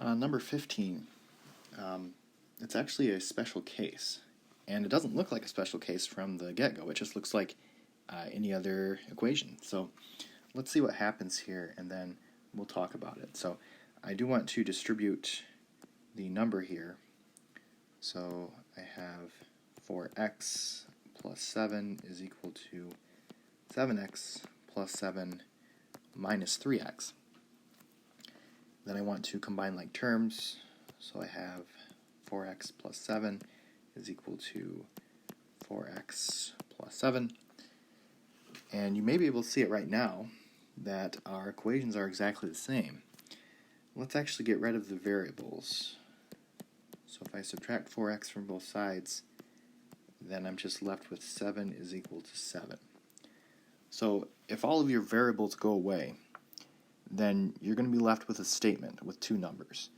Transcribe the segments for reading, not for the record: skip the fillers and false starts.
Number 15, it's actually a special case, and it doesn't look like a special case from the get-go. It just looks like any other equation. So let's see what happens here, and then we'll talk about it. So I do want to distribute the number here. So I have 4x plus 7 is equal to 7x plus 7 minus 3x. Then I want to combine like terms, so I have 4x plus 7 is equal to 4x plus 7. And you may be able to see it right now that our equations are exactly the same. Let's actually get rid of the variables. So if I subtract 4x from both sides, then I'm just left with 7 is equal to 7. So if all of your variables go away, then you're going to be left with a statement with two numbers.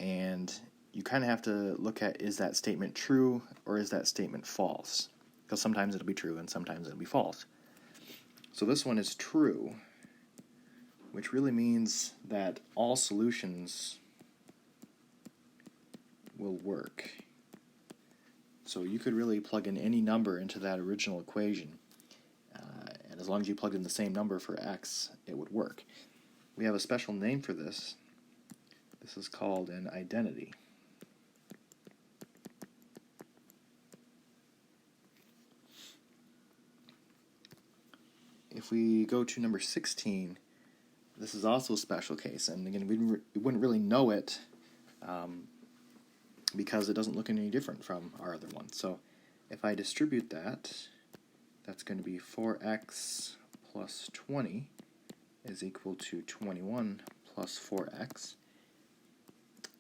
And you kind of have to look at, is that statement true or is that statement false? Because sometimes it'll be true and sometimes it'll be false. So this one is true, which really means that all solutions will work. So you could really plug in any number into that original equation, and as long as you plugged in the same number for x, it would work. We have a special name for this. This is called an identity. If we go to number 16, this is also a special case, and again, we wouldn't really know it because it doesn't look any different from our other one. So if I distribute that, that's going to be 4x plus 20 is equal to 21 plus 4x.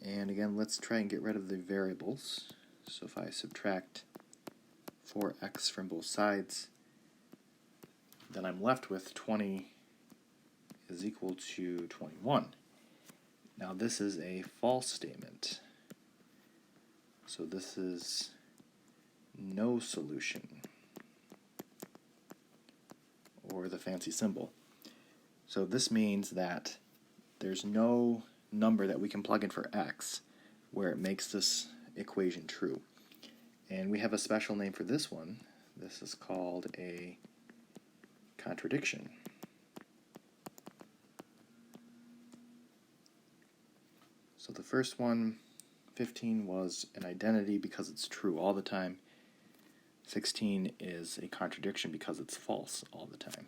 And again, let's try and get rid of the variables. So if I subtract 4x from both sides, then I'm left with 20 is equal to 21. Now this is a false statement. So this is no solution, or the fancy symbol. So this means that there's no number that we can plug in for x where it makes this equation true. And we have a special name for this one. This is called a contradiction. So the first one, 15, was an identity because it's true all the time. 16 is a contradiction because it's false all the time.